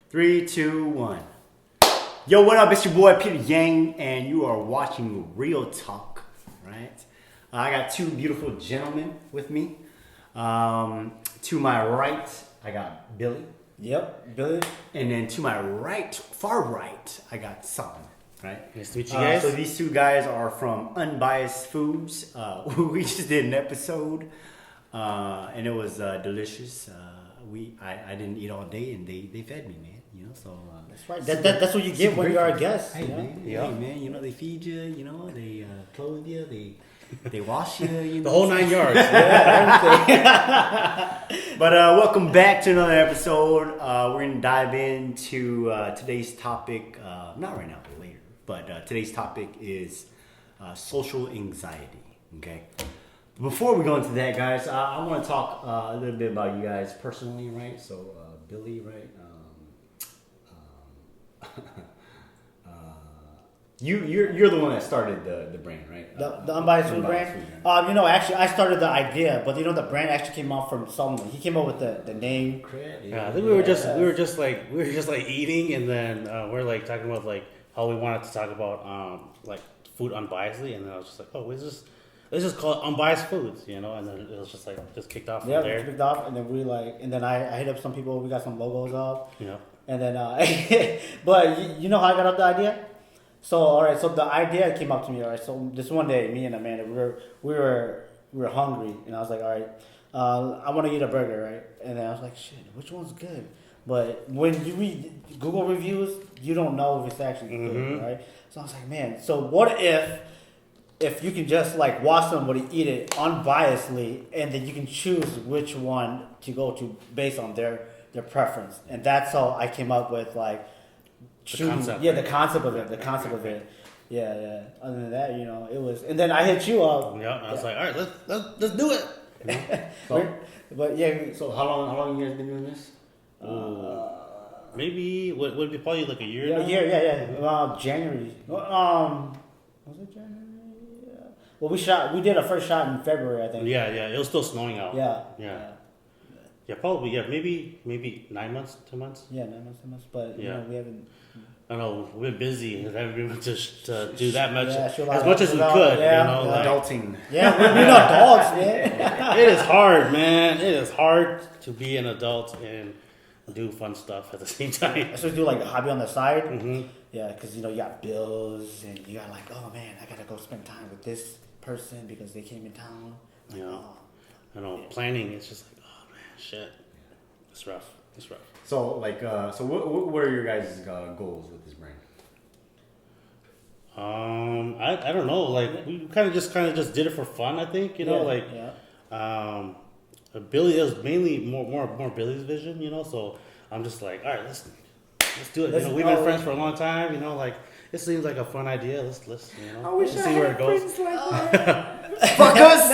Three, two, one. Yo, what up? It's your boy Peter Yang, and you are watching Real Talk, right? I got two beautiful gentlemen with me. To my right, I got Billy. Yep, Billy. And then to my right, far right, I got Solomon, right? Nice to meet you guys. So these two guys are from Unbiased Foods. We just did an episode, and it was delicious. I didn't eat all day, and they fed me, man. You know, so That's right. That's what you get when you are a guest. Hey, man, Yeah. hey, man, you know they feed you. You know they clothe you. They wash you. You know, The whole 9 yards. Yeah, everything. But welcome back to another episode. We're gonna dive into today's topic. Not right now, but later. But today's topic is social anxiety. Okay. Before we go into that, guys, I want to talk a little bit about you guys personally, right? So, Billy, right? You're the one that started the brand, right? The unbiased food brand. Actually, I started the idea, but the brand actually came out from Solomon. He came up with the name. Yeah, I think we were just like eating, and then we're like talking about like how we wanted to talk about like food unbiasedly, and then I was just like, oh, let's just call it unbiased foods, and then it was just like just kicked off from there. Yeah, kicked off, and then I hit up some people. We got some logos up. Yeah. And then, but you know how I got up the idea? So all right, so the idea came up to me. All right, so this one day, me and Amanda, we were hungry, and I was like, all right, I want to eat a burger, right? And then I was like, shit, which one's good? But when you read Google reviews, you don't know if it's actually good, right? So I was like, man, so what if you can just like watch somebody eat it unbiasedly, and then you can choose which one to go to based on their preference, and that's how I came up with like The concept. Yeah, the concept of it. Yeah. Other than that, it was, and then I hit you up. Yeah, I was like, all right, let's do it. But yeah, So how long you guys been doing this? Maybe would it be probably like a year? now? yeah. January. Was it January? Yeah. Well, we did our first shot in February, I think. Yeah. It was still snowing out. Yeah. Yeah, probably. Yeah, maybe 9 months, 2 months. Yeah, 9 months, 10 months. But Yeah. we haven't. I don't know, we've been busy and haven't been able to do that much, sure, as much as we could. yeah. Like, Adulting. Yeah, we're not dogs, man. it is hard, man. It is hard to be an adult and do fun stuff at the same time. So we do like a hobby on the side. Mm-hmm. Yeah, because you got bills and you got like, oh man, I gotta go spend time with this person because they came in town. Like, Yeah. oh. I know, planning, it's just like, oh man, shit. It's rough. So what are your guys' goals with this brand? I don't know. Like we kind of just did it for fun. I think Billy is mainly more Billy's vision. So I'm just like, all right, let's do it. We've been friends for a long time. It seems like a fun idea. Let's I wish let's I see where had it goes. friends like that. Fuck us.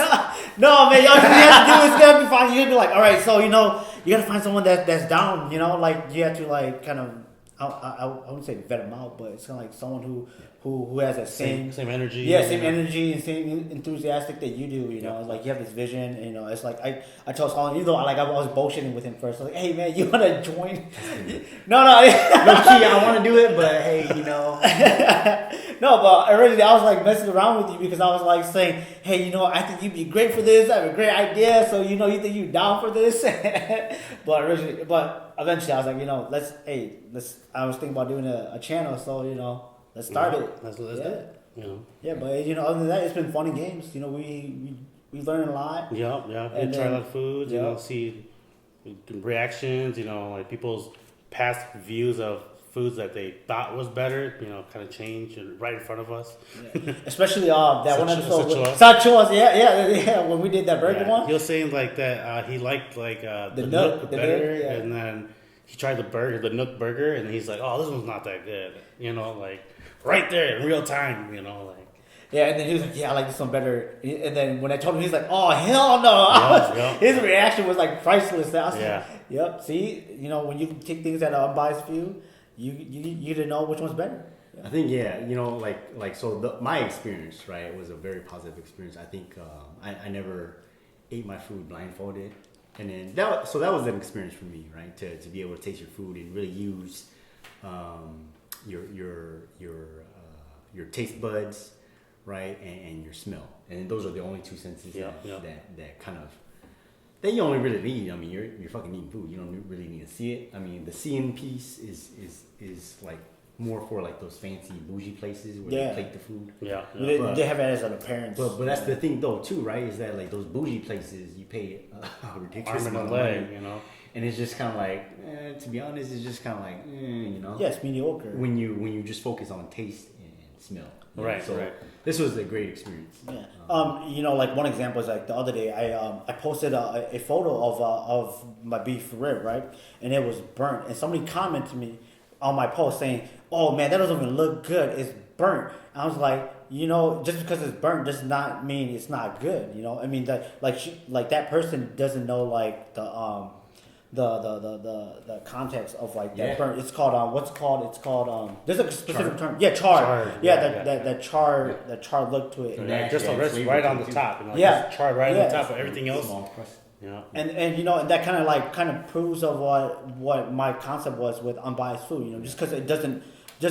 No, man, all you have to do is gotta be fine. You gotta be like, all right, so you gotta find someone that's down. Like you have to like kind of, I wouldn't say vet them out, but it's kind of like someone who has that same energy. Yeah, same energy and same enthusiastic that you do. It's like you have this vision. And, it's like I told Colin, even though I was bullshitting with him first. I was like, hey man, you wanna join? No, key, I want to do it, but hey, No, but originally I was like messing around with you because I was like saying, hey, I think you'd be great for this. I have a great idea. So, you think you're down for this? but eventually I was like, I was thinking about doing a channel. So, let's start it. Let's do it. Yeah, but other than that, it's been fun and games. We learned a lot. Yeah. And We try a then- lot of foods. yeah. See reactions. Like people's past views of foods that they thought was better. Kind of change right in front of us. Yeah. Especially that one episode with Sachoas. Sachoas. Yeah. When we did that burger one. He was saying like that he liked like the Nook, Nook better, yeah. and then he tried the Nook burger, and he's like, oh, this one's not that good. Like right there in real time. Like. Yeah, and then he was like, yeah, I like this one better. And then when I told him, he's like, oh, hell no. Yeah. His reaction was like priceless. I was Yeah. like, yep, see, when you take things at an unbiased view, you didn't know which one's better. I think my experience, right, was a very positive experience. I think I never ate my food blindfolded. And then that was an experience for me, right? To be able to taste your food and really use your taste buds, right, and your smell, and those are the only two senses that kind of that you only really need. I mean, you're fucking eating food. You don't really need to see it. I mean, the seeing piece is like more for like those fancy bougie places where they plate the food. Yeah. They have it as an appearance. But that's the thing though too, right? Is that like those bougie places you pay a ridiculous arm and amount a of leg, money, you know. and it's just kind of like, to be honest, it's just kind of like, you know. Yeah, it's mediocre. When you just focus on taste and smell. Right. So this was a great experience. Yeah. You know, like one example is like the other day I posted a photo of my beef rib, right, and it was burnt, and somebody commented to me on my post saying, "Oh man, that doesn't even look good. It's burnt." I was like, you know, just because it's burnt does not mean it's not good. You know, I mean that like that person doesn't know like the context of like that burnt. It's called what's called it's called there's a specific term. Yeah, char. That char look to it. Yeah, just right on the top. You know, just charred right on the top of everything else. Yeah. And you know, and that kind of proves of what my concept was with unbiased food. You know, just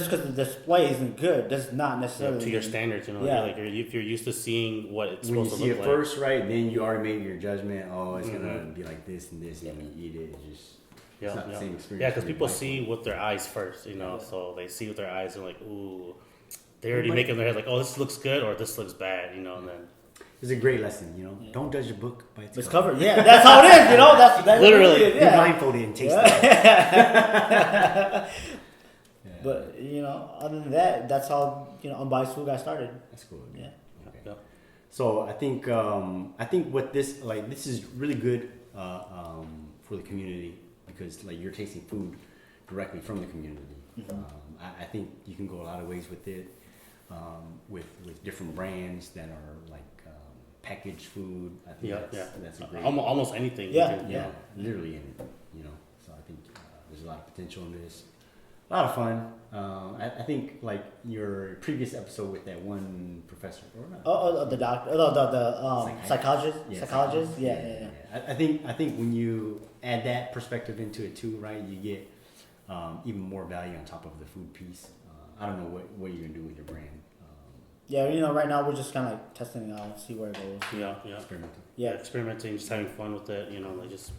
because the display isn't good does not necessarily to your standards. You know, if you're used to seeing what it's when supposed you to see look it like first, right? Then you already made your judgment. Oh, it's gonna be like this and this, and when you eat it, it's just it's not the same experience. Yeah, because people see with their eyes first. You know, so they see with their eyes and like, ooh, they already make in their head like, oh, this looks good or this looks bad. You know, and then. It's a great lesson, you know. Don't judge a book by its cover. Yeah, that's how it is. You know, that's literally. You're blindfolded and taste it. But you know, other than that, that's how unbiased food got started. That's cool. Yeah. Okay. Yeah. So I think what this is really good for the community because like you're tasting food directly from the community. Mm-hmm. I think you can go a lot of ways with it. With different brands that are like packaged food. I think that's a great. Almost anything. Literally anything. You know, so I think there's a lot of potential in this. A lot of fun. I think like your previous episode with that one professor. The doctor. The psychologist. Yeah, psychologist. Yeah. I think when you add that perspective into it too, right? You get even more value on top of the food piece. I don't know what you're gonna do with your brand. Yeah, you know, right now we're just kind of like testing it out, see where it goes. Yeah. Experimenting, just having fun with it. You know, like just.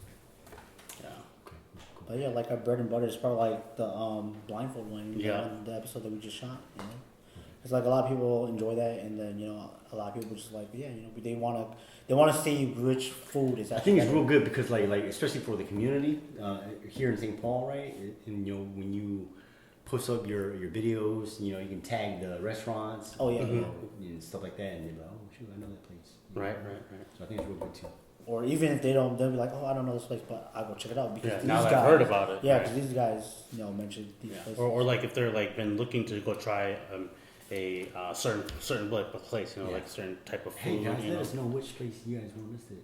Yeah. Okay. Cool. But yeah, like our bread and butter is probably like the blindfold one. Yeah. The episode that we just shot. You know, it's like a lot of people enjoy that, and then a lot of people just like they want to see which food is. I think it's real good because like especially for the community here in St. Paul, right? And when you post up your videos, you can tag the restaurants. Oh yeah, and stuff like that, and you're like, oh shoot, I know that place. Right. So I think it's real good too. Or even if they don't, they'll be like, oh, I don't know this place, but I'll go check it out because now that I've heard about it. Yeah, because these guys, mentioned these places. Or like if they're like been looking to go try a certain place, like certain type of food. Hey guys, let us know which place you guys want us to.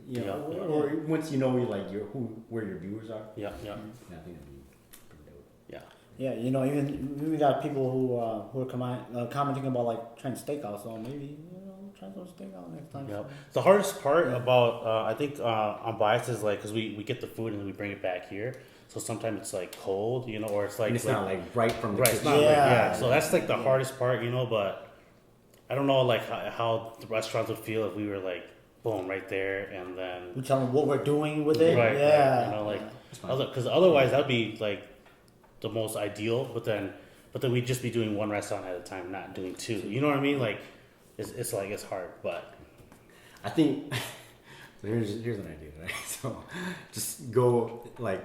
Or once you know where your viewers are. Yeah. I think that'd be pretty dope. Yeah. Yeah, even we got people who are commenting about like trying steakhouse, so maybe try some steakhouse next time. Yeah. The hardest part about I think unbiased is like because we get the food and then we bring it back here, so sometimes it's like cold, or it's like and it's not like right from the kitchen. It's not so that's like the hardest part, but I don't know like how the restaurants would feel if we were like boom right there and then we tell them what we're doing with it. Right. Yeah. Because otherwise that'd be like the most ideal, but then we'd just be doing one restaurant at a time, not doing two. You know what I mean? Like, it's like it's hard, but I think so here's an idea, right? So just go like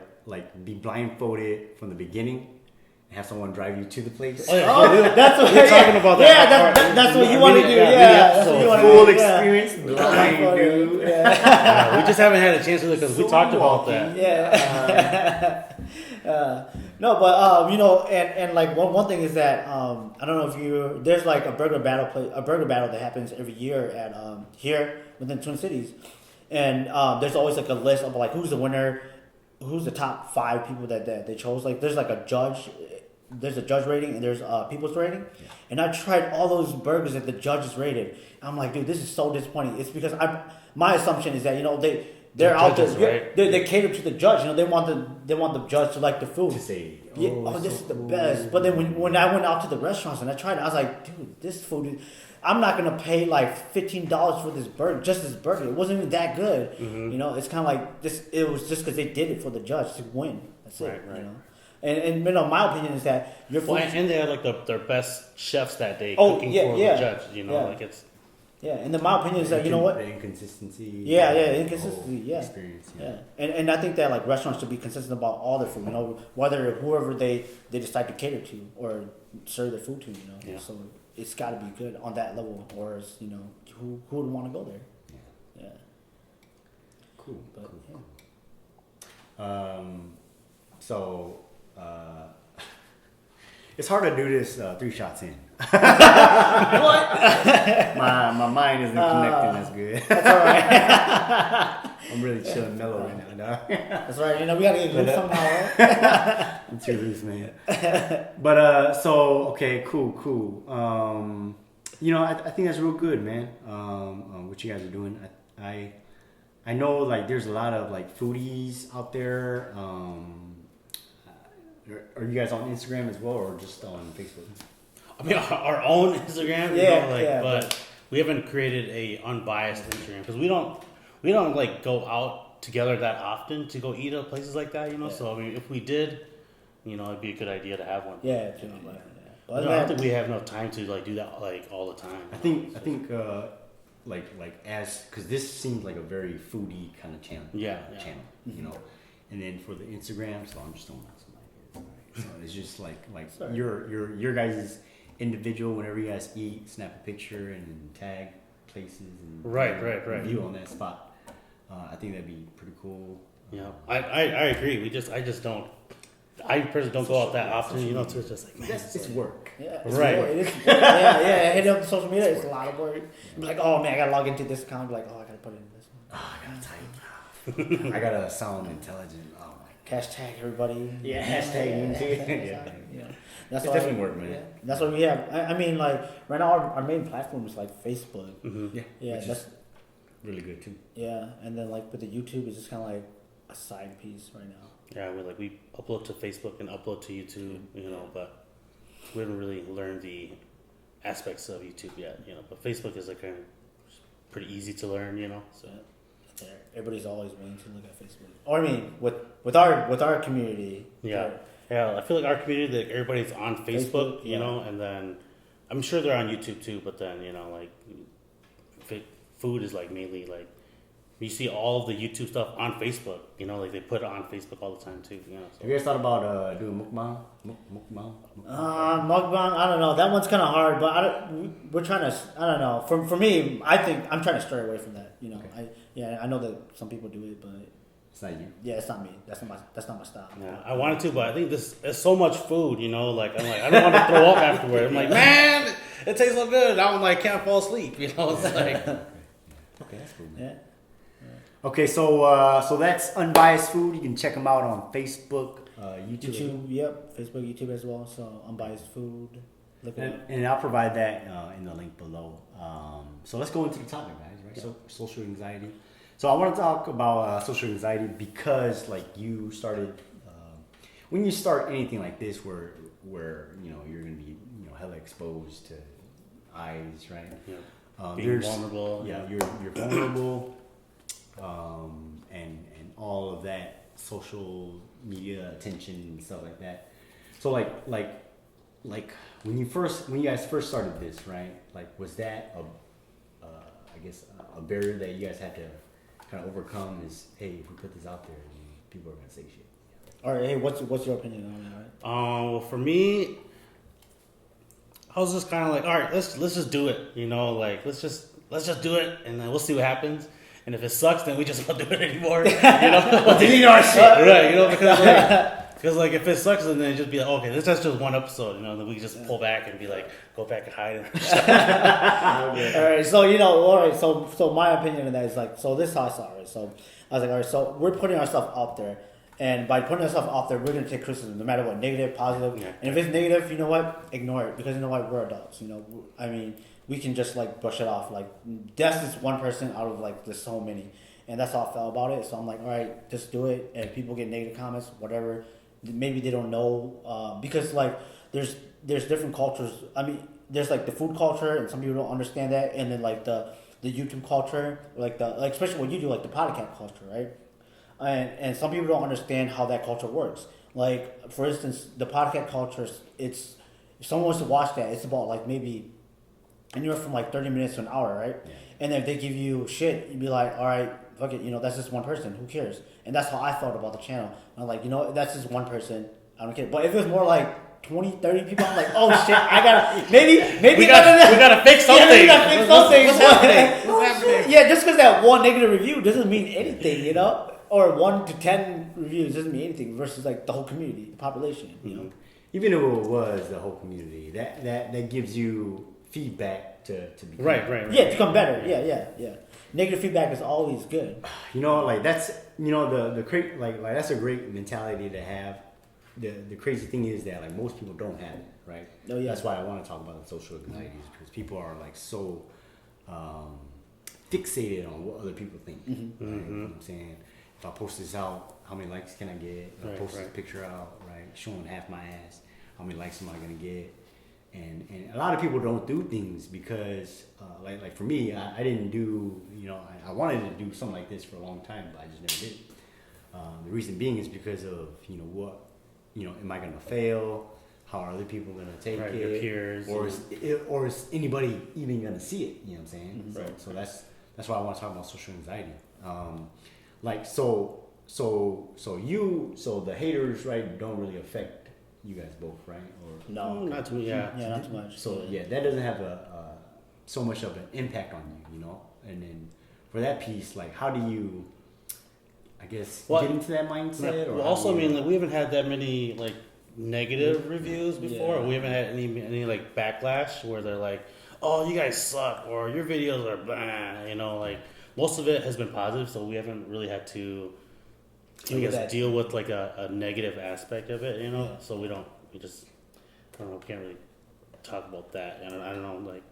be blindfolded from the beginning and have someone drive you to the place. Oh, yeah. That's what you're talking about. Yeah, that's what you want to do. Yeah, full experience, blind dude. Yeah. We just haven't had a chance to do it because we talked about that. Yeah. No, but and like one thing is that I don't know if there's like a burger battle that happens every year at here within Twin Cities, and there's always like a list of like who's the winner, who's the top 5 people that they chose. Like there's like there's a judge rating and there's people's rating, and I tried all those burgers that the judges rated. I'm like, dude, this is so disappointing. It's because my assumption is that they're out judges, there. right? They cater to the judge. You know, they want the judge to like the food. To say, Yeah, oh, this so is the cool. best. But then when I went out to the restaurants and I tried it, I was like, dude, this food is. I'm not gonna pay like $15 for this burger, just this burger. It wasn't even that good. Mm-hmm. You know, it's kind of like this. It was just because they did it for the judge to win. That's it. Right. You know, and you know, my opinion is that your food. Well, and they had like their best chefs that day Oh, cooking yeah, for yeah. the judge. You know, Yeah. like it's. Yeah, and then my opinion is that you know what? The inconsistency. Yeah, the inconsistency. whole Yeah, experience. yeah, and I think that like restaurants should be consistent about all their food. You know, whether whoever they decide to cater to or serve their food to. You know, Yeah. so it's got to be good on that level, or else, you know, who would want to go there? Yeah. Cool. But, Cool. So it's hard to do this 3 shots in. What? My mind isn't connecting as good. That's all right. I'm really chilling mellow right now, dog. That's right. You know, we gotta get good somehow, right? I'm too loose, man. But so okay, cool. You know, I think that's real good, man. What you guys are doing. I know like there's a lot of like foodies out there. Are you guys on Instagram as well, or just on Facebook? I mean, our own Instagram, Yeah, you know, like, yeah, but we haven't created a unbiased Instagram because we don't like go out together that often to go eat at places like that, you know. Yeah. So I mean, if we did, you know, it'd be a good idea to have one. Yeah, you know, but, I don't think we have enough time to like do that like all the time. I think like as because this seems like a very foodie kind of channel. Yeah. Channel, you know, and then for the Instagram, so I'm just throwing out some ideas. Right? So it's just like Sorry. your guys' individual. Whenever you guys eat, snap a picture and tag places and Right. review on that spot. I think that'd be pretty cool. Yeah, I agree. I just don't. I personally don't go out that often, you know. So it's just like, man, It's work. yeah, Right. It is, yeah. Hit up social media. It's a lot of work. Be like, oh man, I gotta log into this account. Be like, oh, I gotta put it in this one. Oh, I gotta type. I gotta sound intelligent. Oh my. Hashtag everybody. Yeah, hashtag me too. Yeah. That's It's why definitely work, man. Yeah. That's what we have. I mean, like right now, our main platform is like Facebook. Mm-hmm. Yeah, which that's is really good too. yeah, and then like with the YouTube, it's just kind of like a side piece right now. Yeah, we upload to Facebook and upload to YouTube, you know, but we haven't really learned the aspects of YouTube yet, you know. But Facebook is like kind of pretty easy to learn, you know. So Yeah, everybody's always willing to look at Facebook. Or I mean, with our community. yeah, I feel like our community, like everybody's on Facebook, you yeah. know, and then I'm sure they're on YouTube too. But then you know, like food is like mainly like. You see all of the YouTube stuff on Facebook, you know, like they put it on Facebook all the time too, you know. So. Have you guys thought about doing mukbang? Mukbang, I don't know. That one's kind of hard, but we're trying to. I don't know. For me, I think I'm trying to stray away from that. You know, Okay. I know that some people do it, but It's not you. yeah, it's not me. That's not my style. Yeah, I wanted to, but I think there's so much food, you know, like I'm like I don't want to throw up afterward. I'm like, man, it tastes so good. I'm like can't fall asleep, you know. It's like Okay, that's cool. Man. Yeah. Okay, so that's Unbiased Food. You can check them out on Facebook, YouTube. YouTube, yep, Facebook, YouTube as well. So unbiased food. Look it up. And I'll provide that in the link below. So let's go into the topic, guys. Right? Yeah. So social anxiety. So I want to talk about social anxiety because, like, you started when you start anything like this, where you know you're going to be hella exposed to eyes, right? yeah. Being vulnerable. Yeah, you're vulnerable. And all of that social media attention and stuff like that. So like when you guys first started this, right? Like, was that I guess a barrier that you guys had to kind of overcome? Is, hey, if we put this out there, people are gonna say shit. All right, hey, what's your opinion on that? Right? Well, for me, I was just kind of like, all right, let's just do it, you know, like let's just do it, and then we'll see what happens. And if it sucks, then we just won't do it anymore. You know, delete our shit. Right? You know, because like if it sucks, then it just be like, okay, that's just one episode. You know, then we just pull back and be like, go back and hide. All right, so all right, so my opinion on that is like, so this is how I saw it. So I was like, all right, so we're putting ourselves out there, and by putting ourselves out there, we're gonna take criticism, no matter what, negative, positive, Yeah. and if it's negative, you know what, ignore it, because you know what, we're adults. You know, I mean, we can just like brush it off. Like that's just one person out of like there's so many, and that's how I felt about it. So I'm like, all right, just do it. And if people get negative comments, whatever, maybe they don't know because like there's different cultures. I mean, there's like the food culture, and some people don't understand that, and then like the YouTube culture, like especially what you do, like the podcast culture, right? And some people don't understand how that culture works. Like for instance, the podcast culture, it's if someone wants to watch that, it's about like maybe anywhere from like 30 minutes to an hour, right? Yeah. And then if they give you shit, you'd be like, all right, fuck it, that's just one person. Who cares? And that's how I felt about the channel. I'm like, that's just one person. I don't care. But if it was more like 20, 30 people, I'm like, oh shit, I gotta maybe we gotta fix something. Yeah, we gotta fix something. What's happening? Oh, shit. Yeah, just because that one negative review doesn't mean anything, or 1 to 10 reviews doesn't mean anything versus like the whole community, the population, Even if it was the whole community, that gives you feedback to be Right. Yeah, to become better. Yeah. Negative feedback is always good. Like that's that's a great mentality to have. The crazy thing is that like most people don't have it, right? Oh, yeah. That's why I want to talk about the social anxieties because people are like so fixated on what other people think. Right? You know what I'm saying? If I post this out, how many likes can I get? If I post this picture out, right, showing half my ass, how many likes am I gonna get? And a lot of people don't do things because, like for me, I didn't do, I wanted to do something like this for a long time, but I just never did. The reason being is because of, what, am I gonna fail? How are other people gonna take it? Your peers, or is anybody even gonna see it? You know what I'm saying? Mm-hmm. Right. So that's why I want to talk about social anxiety. So the haters, right, don't really affect you guys both, right? Or No, not too much. Yeah, not too much. so that doesn't have so much of an impact on you, And then for that piece, like, how do you, I guess, get into that mindset? Or also, we haven't had that many like negative reviews before. Yeah. We haven't had any like backlash where they're like, "Oh, you guys suck," or "Your videos are blah." Like most of it has been positive, so we haven't really had to, deal with like a negative aspect of it. Yeah. So we just, I don't know, can't really talk about that. And I don't know, like.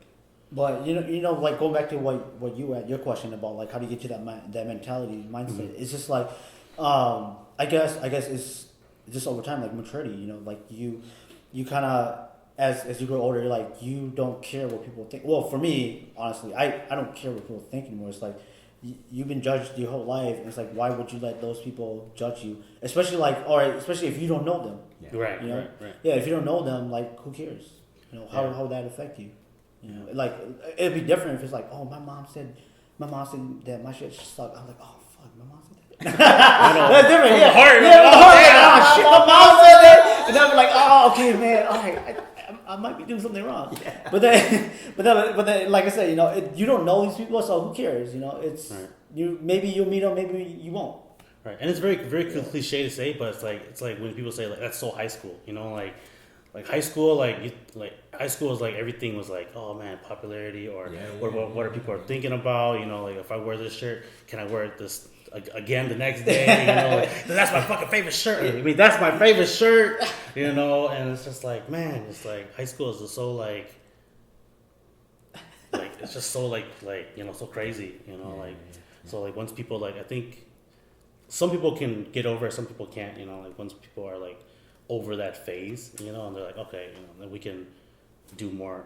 But like going back to what you had your question about, like how do you get to that mentality mindset? It's just like, I guess it's just over time, like maturity. Like you kind of as you grow older, you're like you don't care what people think. Well, for me, honestly, I don't care what people think anymore. It's like you've been judged your whole life, and it's like why would you let those people judge you? Especially especially if you don't know them. Yeah. Right. Yeah, if you don't know them, like who cares? How would that affect you? Like it'd be different if it's like, oh, my mom said that my shit sucked. I'm like, oh fuck, my mom said that. That's different. Yeah, oh shit, my mom said that, and I'm like, oh, okay, man, all right, I might be doing something wrong. Yeah. But then, like I said, you don't know these people, so who cares? It's maybe you'll meet them, maybe you won't. Right, and it's very very cliche to say, but it's like when people say like that's so high school, like high school, high school is like everything was like, oh man, popularity or what are people are thinking about? Like if I wear this shirt, can I wear this again the next day? That's my fucking favorite shirt. I mean, that's my favorite shirt. And it's just like, man, it's like high school is just so like it's just so so crazy. So like once people like I think some people can get over it, some people can't. Like once people are like over that phase, and they're like, okay, then we can be more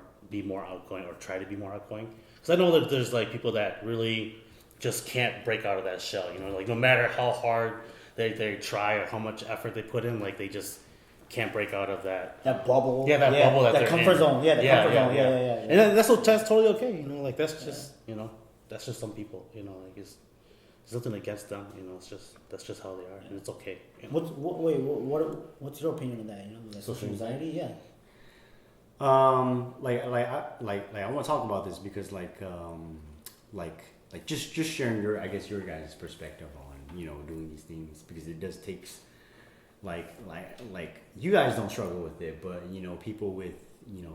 outgoing or try to be more outgoing. Because I know that there's like people that really just can't break out of that shell. Like no matter how hard they try or how much effort they put in, like they just can't break out of that bubble. Yeah, that bubble that comfort zone. Yeah, the comfort zone. Yeah. And that's totally okay. Like that's just that's just some people. Like it's nothing against them. That's just how they are, and it's okay. What's your opinion on that? Like social anxiety? Yeah. I want to talk about this because just sharing your guys' perspective on doing these things, because it does take like you guys don't struggle with it, but people with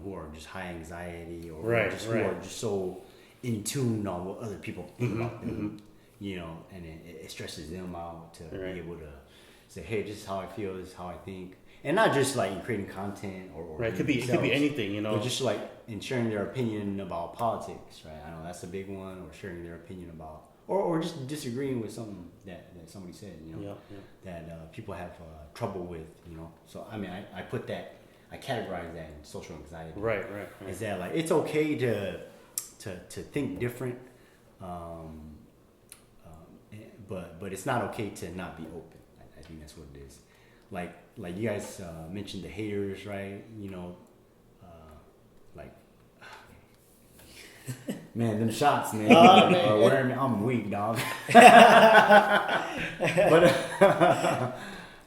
who are just high anxiety or who are just so in tune on what other people think about them. And it stresses them out to be able to say, hey, this is how I feel, this is how I think. And not just like in creating content or it could be anything, but just like in sharing their opinion about politics, right? I know that's a big one, or sharing their opinion about or just disagreeing with something that somebody said, you know, Yeah. that people have trouble with, you know. So I mean, I put that, I categorize that in social anxiety. Right. Is that like it's okay to think different, but it's not okay to not be open. I think that's what it is. Like you guys mentioned the haters, right? You know, like. Man, them shots, man. I'm weak, dog.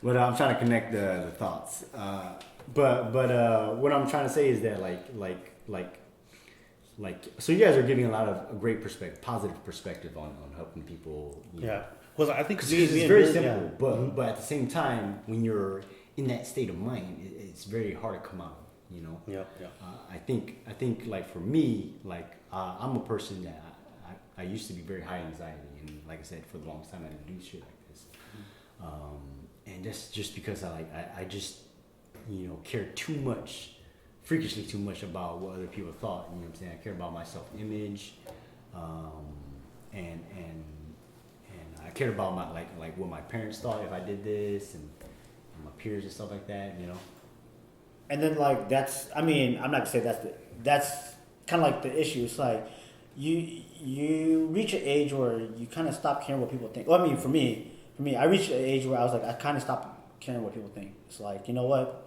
but I'm trying to connect the thoughts. But what I'm trying to say is that so you guys are giving a lot of a great perspective, positive perspective on helping people. You know. Because I think Cause it's very simple, yeah. but at the same time, when you're in that state of mind, it's very hard to come out. You know. Yeah. I think like for me, like I'm a person that I used to be very high anxiety, and like I said, for the longest time I didn't do shit like this, and that's just because I just care too much, freakishly too much about what other people thought. You know what I'm saying? I care about my self image, and I cared about my like what my parents thought if I did this, and my peers and stuff like that. You know. And then like that's, I mean, I'm not gonna say that's kind of like the issue. It's like you reach an age where you kind of stop caring what people think. Well, I mean, for me, I reached an age where I was like, I kind of stopped caring what people think. It's like, you know what?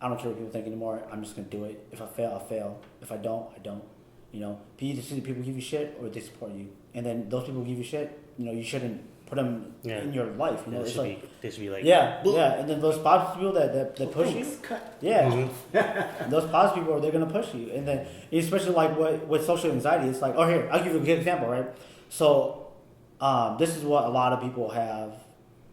I don't care what people think anymore. I'm just gonna do it. If I fail, I'll fail. If I don't, I don't. You know, be either see the people give you shit or they support you. And then those people who give you shit, you shouldn't put them in your life. You know, they should be like And then those positive people that push you, those positive people, they're gonna push you. And then especially like with social anxiety, it's like, oh, here, I'll give you a good example, right? So this is what a lot of people have,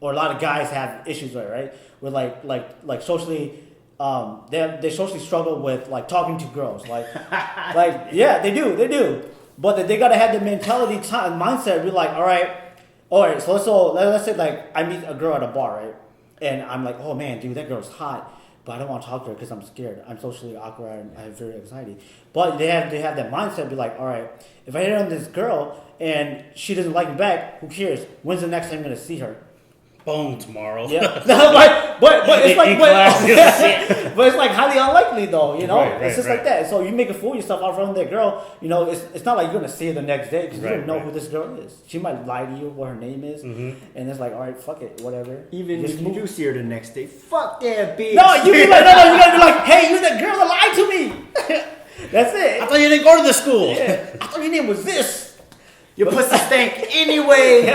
or a lot of guys have issues with, right? With like socially. They socially struggle with like talking to girls, like they do, but they gotta have the mentality, mindset, be like, all right, so let's say like I meet a girl at a bar, right, and I'm like, oh man, dude, that girl's hot, but I don't want to talk to her because I'm scared, I'm socially awkward, and I have very anxiety. But they have that mindset, be like, all right, if I hit on this girl and she doesn't like me back, who cares? When's the next time I'm gonna see her? Boom, tomorrow. Yeah, but it's like, but it's like highly unlikely though, you know. It's just like that. So you make a fool of yourself out front of that girl. You know, it's not like you're gonna see her the next day because you don't know who this girl is. She might lie to you what her name is, and it's like, all right, fuck it, whatever. Even if you do see her the next day, fuck that bitch. No, you be like, no, you gotta be like, hey, you're that girl that lied to me. That's it. I thought you didn't go to the school. Yeah. I thought your name was this. Your pussy stank anyway.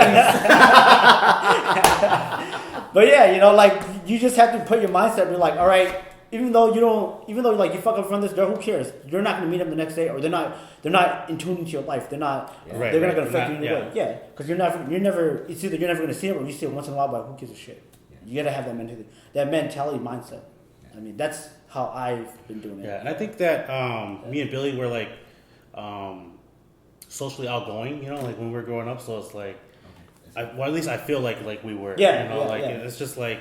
But yeah, like you just have to put your mindset. Be like, all right, even though like you fuck up in front of this girl, who cares? You're not gonna meet them the next day, or they're not in tune into your life. They're not gonna affect you in a way. Yeah, because you're never. It's either you're never gonna see them, or you see them once in a while. But who gives a shit? Yeah. You gotta have that mentality mindset. I mean, that's how I've been doing it. Yeah, and I think that me and Billy were like socially outgoing, like when we were growing up. So it's like, at least I feel like we were. It's just like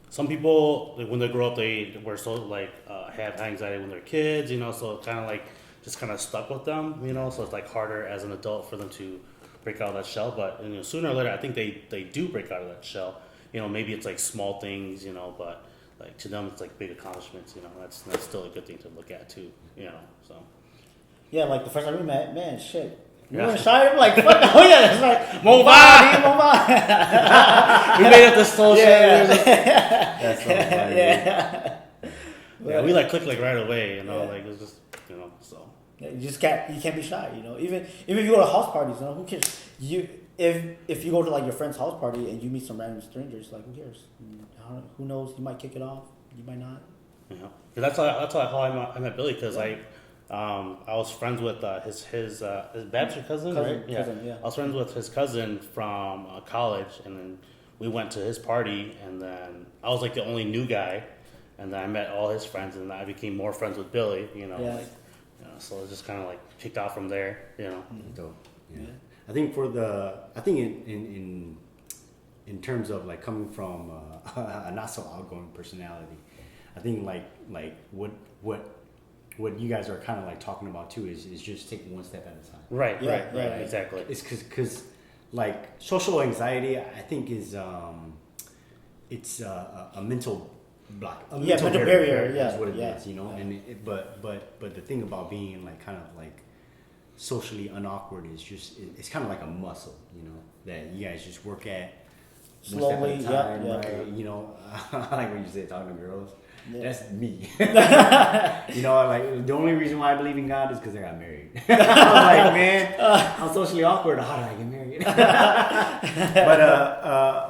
some people, like, when they grow up, they were so like have anxiety when they're kids, So it kind of like just kind of stuck with them, So it's like harder as an adult for them to break out of that shell. But sooner or later, I think they do break out of that shell. Maybe it's like small things, but like to them it's like big accomplishments. That's still a good thing to look at too. So. Yeah, like the first time we met, man, shit. You were shy? I'm like, fuck, oh yeah, it's like, move on. We made up this social. That's so funny. Yeah, we like clicked like right away, like it was just, so. Yeah, you can't be shy, Even if you go to house parties, who cares? If you go to like your friend's house party and you meet some random strangers, like who cares? Who knows? You might kick it off. You might not. Yeah, that's how I met Billy, because I was friends with his bachelor cousin, right? Yeah. I was friends with his cousin from college, and then we went to his party, and then I was like the only new guy, and then I met all his friends, and I became more friends with Billy, so it just kind of like kicked off from there, Dope. Yeah. I think in terms of like coming from a not so outgoing personality, I think like what you guys are kind of like talking about too is just taking one step at a time. Right, exactly. It's because like social anxiety, I think is it's a mental block, a mental barrier. Yeah, is what it yeah, is, you know. yeah. And but the thing about being like kind of like socially unawkward is just it's kind of like a muscle, you know, that you guys just work at Slowly, one step at a time, yeah, right? yeah. You know, I like what you said, talking to girls. Yeah. That's me. You know, like the only reason why I believe in God is because I got married. I was like, man, I'm socially awkward. How did I get married?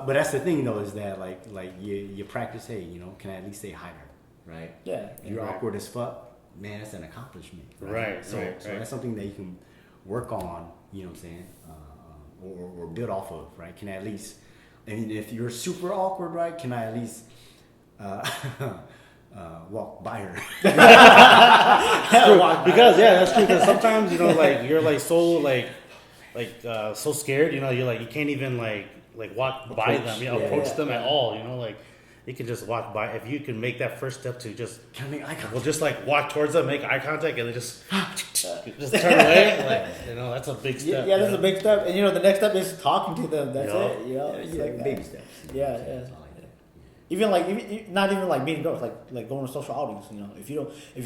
But that's the thing though, is that like you practice. Hey, you know, can I at least say hi to her, right? Yeah. If you're Right. awkward as fuck, man, that's an accomplishment. Right, So right, so right. that's something that you can work on. You know what I'm saying? Or build off of, right? Can I at least? I mean, if you're super awkward, right? Can I at least? Walk by her. Because yeah, that's true. Because sometimes like you're like so scared. You're like you can't even like walk by Approach, them. yeah, Approach yeah. them at all. Like you can just walk by. If you can make that first step to just Can I make eye contact? well, just like walk towards them, make eye contact, and then just turn away. Like that's a big step. Yeah, that's a big step. And the next step is talking to them. That's Yeah. it. It's like baby steps. Yeah, yeah. It's not like that. Even not even like meeting girls, like going to social outings. If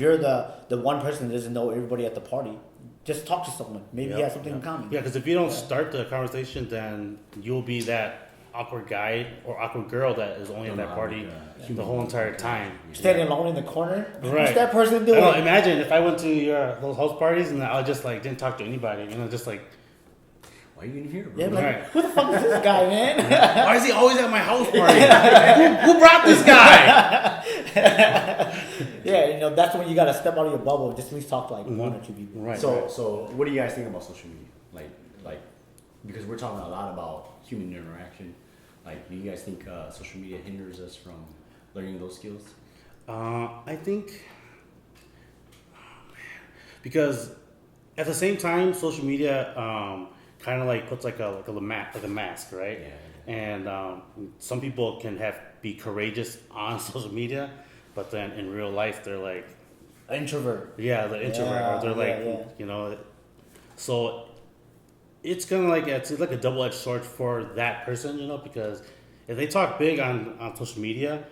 you're the one person that doesn't know everybody at the party, just talk to someone. Maybe you have something in common. Yeah, because if you don't start the conversation, then you'll be that awkward guy or awkward girl that is only at that party the whole entire time. Standing alone in the corner. Right. What's that person I doing? know, imagine if I went to those house parties and I just like didn't talk to anybody. Just like Why are you in here, bro? Yeah, like, Right. who the fuck is this guy, man? why is he always at my house party? who brought this guy? Yeah, that's when you gotta step out of your bubble. Just at least talk to like one or two people. Right. So what do you guys think about social media? Like, because we're talking a lot about human interaction. Like, do you guys think social media hinders us from learning those skills? I think because at the same time, social media kind of like puts like a mask, right? Yeah. And some people can be courageous on social media, but then in real life they're like, Introvert. yeah, the introvert, or they're like, yeah. So it's kind of like it's like a double-edged sword for that person, because if they talk big on social media,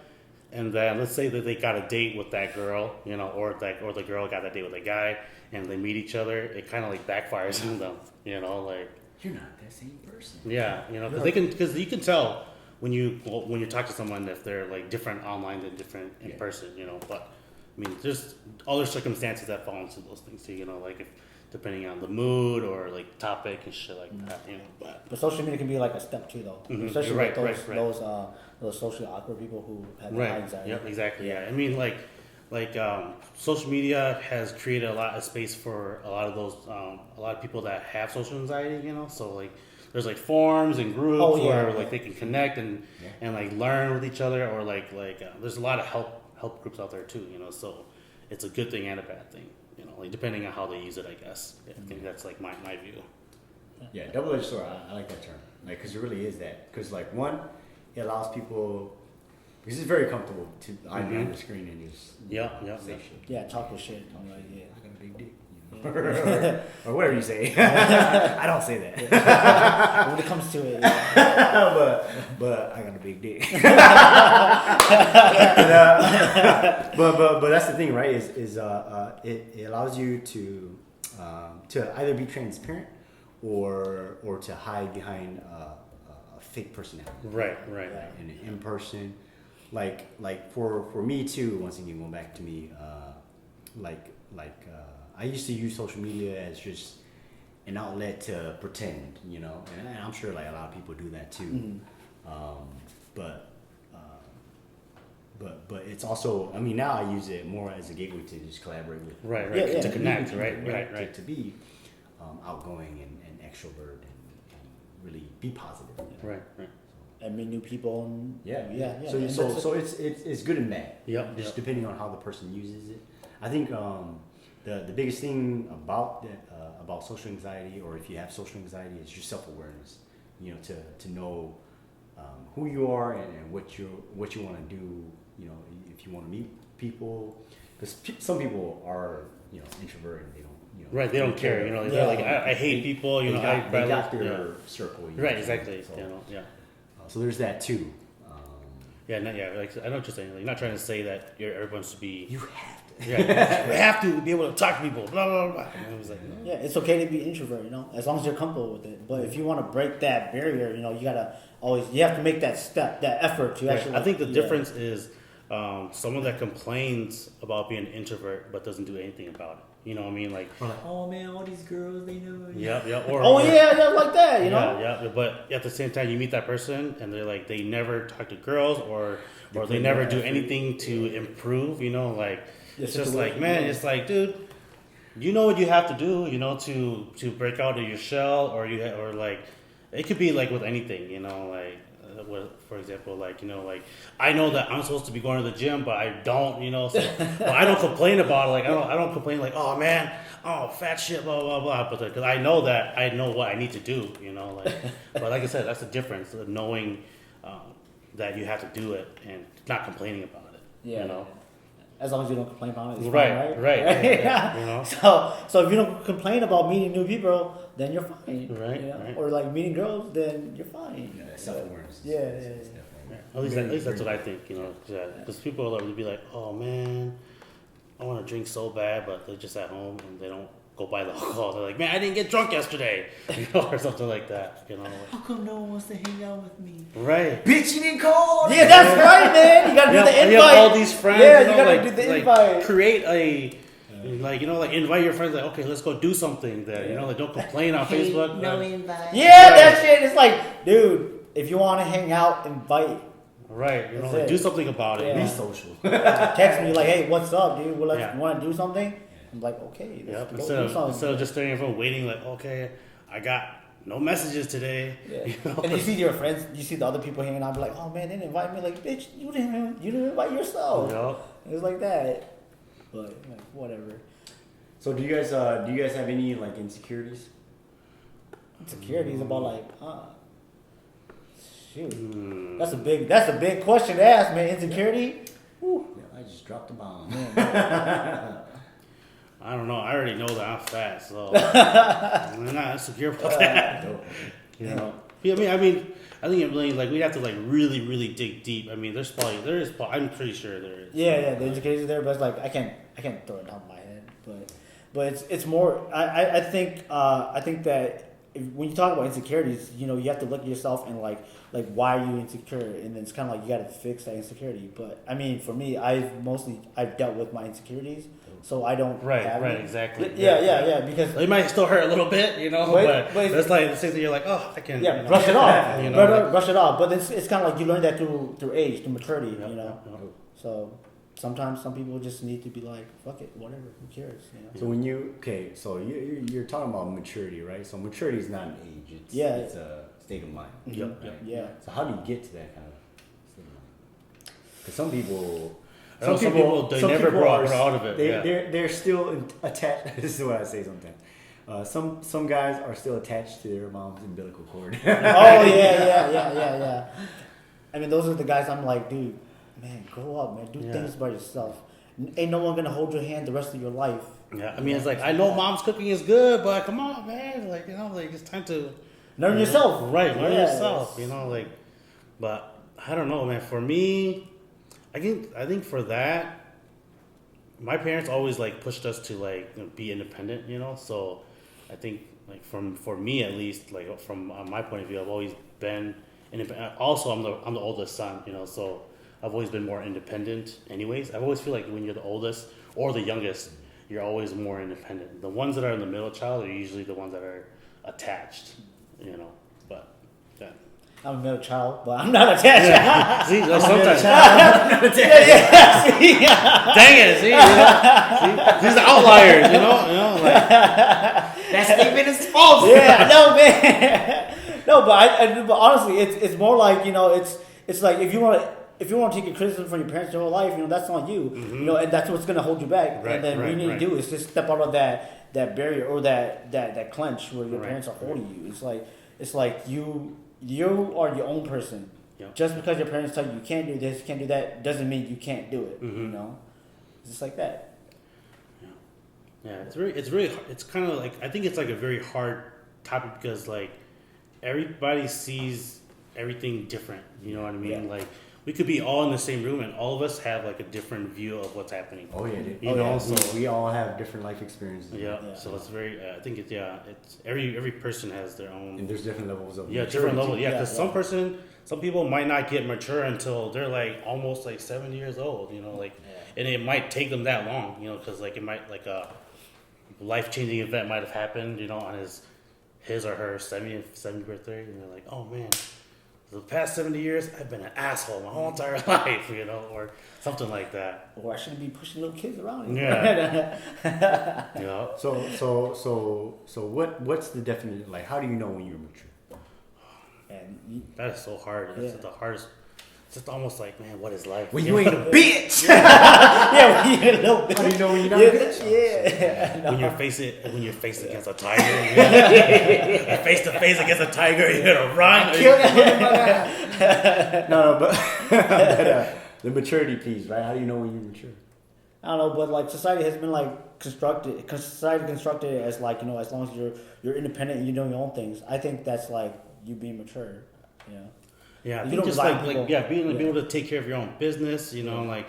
and then let's say that they got a date with that girl, or the girl got a date with a guy, and they meet each other, it kind of like backfires on them, like. You're not that same person. Yeah, because you can tell when you talk to someone if they're like different online than different in person, But I mean, there's other circumstances that fall into those things too, like if depending on the mood or like topic and shit like that, But social media can be like a step too, though. Mhm. Especially Right, with right. those socially awkward people who have right, anxiety. yep, exactly, yeah. I mean, like social media has created a lot of space for a lot of those a lot of people that have social anxiety, So like there's like forums and groups where like they can connect and like learn with each other, or like there's a lot of help groups out there too, So it's a good thing and a bad thing, like depending on how they use it, I guess. Yeah, I think that's like my view. Yeah, double-edged sword. I like that term. Like, because it really is that. Because like one, it allows people. Because it's very comfortable to be on the screen and just say shit. Yeah, talk with shit. I'm like, yeah. I got a big dick. Or whatever you say. I don't say that. When it comes to it, yeah. but I got a big dick. but that's the thing, right? Is it allows you to either be transparent or to hide behind a fake personality. Right. And in person, like for me too. Once again, going back to me, I used to use social media as just an outlet to pretend, and I'm sure like a lot of people do that too. Mm-hmm. But it's also, I mean, now I use it more as a gateway to just collaborate with, Right. Yeah, To connect, to- right. to be outgoing and extrovert and really be positive. Right. And meet new people. And, Yeah. yeah. So And so that's it's good and bad. Yep, Just yep. depending on how the person uses it. I think the biggest thing about about social anxiety, or if you have social anxiety, is your self-awareness. To know who you are and what you want to do. If you want to meet people, because some people are introverted and they don't Right, they don't care. They're like, I hate people. They got their yeah. circle. Right, exactly. So, Yeah. so there's that too. Like I know what you're saying. Like, you're not trying to say that everyone's to be. You have to. Yeah, you have to be able to talk to people. Blah blah blah. And it was like, Yeah, it's okay to be introvert, as long as you're comfortable with it. But if you want to break that barrier, you gotta you have to make that step, that effort to actually. I think the difference is someone that complains about being an introvert but doesn't do anything about it. You know what I mean? Like, oh man, all these girls, they know. Yeah. Yeah, like that. Yeah. But at the same time, you meet that person and they're like, they never talk to girls or they never do anything to improve. Like, it's just like, man, it's like, dude, you know what you have to do, to break out of your shell, or like, it could be like with anything, like. For example, like, I know that I'm supposed to be going to the gym, but I don't, so well, I don't complain about it. Like, I don't complain like, oh man, fat shit, blah, blah, blah. But because I know what I need to do, but like I said, that's the difference of knowing that you have to do it and not complaining about it. Yeah. As long as you don't complain about it, it's right, fine, right. Yeah. So if you don't complain about meeting new people, then you're fine. Right. Or like meeting girls, then you're fine. Yeah, self-awareness. Yeah. At least that's what I think, because people will be like, oh man, I want to drink so bad, but they're just at home and they don't go buy the alcohol. They're like, man, I didn't get drunk yesterday, or something like that. How come no one wants to hang out with me? Right. Bitch, you didn't call. Yeah, that's right, man. You gotta do the invite. You have all these friends. Yeah, you gotta do the invite. Create a. Invite your friends. Like, okay, let's go do something. That don't complain on Facebook. No invite. Yeah, that shit. It's like, dude, if you want to hang out, invite. Right, do something about it. Yeah. Be social. Text me like, hey, what's up, dude? Want to do something? I'm like, okay. Yep. Instead of just staring at phone waiting, like, okay, I got no messages today. Yeah. And you see your friends, you see the other people hanging out, be like, oh man, they didn't invite me. Like, bitch, you didn't invite yourself. Yep. It's like that. But like, whatever. So do you guys have any like insecurities? Insecurities about like, shoot. That's a big question to ask, man. Insecurity? Whew. Yeah, I just dropped a bomb. I don't know. I already know that I'm fat, so I'm not insecure about that. I mean, I think it really like we'd have to like really, really dig deep. I mean, there is. I'm pretty sure there is. Yeah, the insecurities there, but it's like I can't throw it down my head, but it's more. I think that when you talk about insecurities, you have to look at yourself and like why are you insecure, and then it's kind of like you got to fix that insecurity. But I mean, for me, I've dealt with my insecurities, so I don't. Right, exactly. Yeah. Because they might still hurt a little bit, but it's like the thing that you're like, oh, I can. Yeah, brush it off. Brush it off. But it's kind of like you learn that through age, through maturity, So sometimes some people just need to be like, fuck it, whatever, who cares? So when you're talking about maturity, right? So maturity is not an age; it's a state of mind. Yep. Right? Yeah. So how do you get to that kind of state of mind? Because some people they never brought out of it. They're still attached. This is what I say sometimes. Some guys are still attached to their mom's umbilical cord. Oh yeah. I mean, those are the guys I'm like, dude, man, grow up, man. Do things by yourself. Ain't no one gonna hold your hand the rest of your life. Yeah, I mean, it's like I know mom's cooking is good, but come on, man. Like it's time to learn yourself. Right, learn yourself. But I don't know, man. For me, I think for that, my parents always like pushed us to like be independent. So I think like for me at least, like from my point of view, I've always been independent. Also, I'm the oldest son. So I've always been more independent anyways. I always feel like when you're the oldest or the youngest, you're always more independent. The ones that are in the middle child are usually the ones that are attached, but yeah. I'm a middle child, but I'm not attached. Yeah. See, like sometimes. I'm not attached. See? Dang it, see? These are outliers, That statement is false. Yeah, no, man. No, but honestly, it's more like, it's like if you want to take a criticism from your parents your whole life, that's on you. Mm-hmm. And that's what's gonna hold you back. Right, and then what you need to do is just step out of that barrier or that clench where your parents are holding you. It's like you are your own person. Yep. Just because your parents tell you can't do this, you can't do that, doesn't mean you can't do it. Mm-hmm. It's just like that. Yeah, it's kind of like, I think it's like a very hard topic because like everybody sees everything different. You know what I mean? Yeah. Like we could be all in the same room and all of us have like a different view of what's happening. Oh yeah, dude. You know, Yeah. so We all have different life experiences. yeah, Yeah. so it's very. I think it's every person has their own. And there's different levels of Different maturity. levels. Yeah, because Yeah, some people might not get mature until they're like almost like 70 years old. You know, like, and it might take them that long. You know, because like it might like a life changing event might have happened. You know, on his or her 70th birthday, and they're like, oh man. The past 70 years, I've been an asshole my whole entire life, you know, or something like that. Or I shouldn't be pushing little kids around. Yeah. Yeah. So what's the definition? Like, how do you know when you're mature? And That is so hard. It's the hardest. It's just almost like, man, what is life? When you ain't a bitch. yeah, when you're a little bit. How do you know when you're not a bitch? Yeah. When you're faced against a tiger, you're face to face against a tiger, you're gonna run. No, but the maturity piece, right? How do you know when you're mature? I don't know, but like society has been like constructed it as like, you know, as long as you're independent and you're doing your own things. I think that's like you being mature, you know. Yeah, I You think don't just rely like, on like people. yeah, being Yeah. able to take care of your own business, you know, like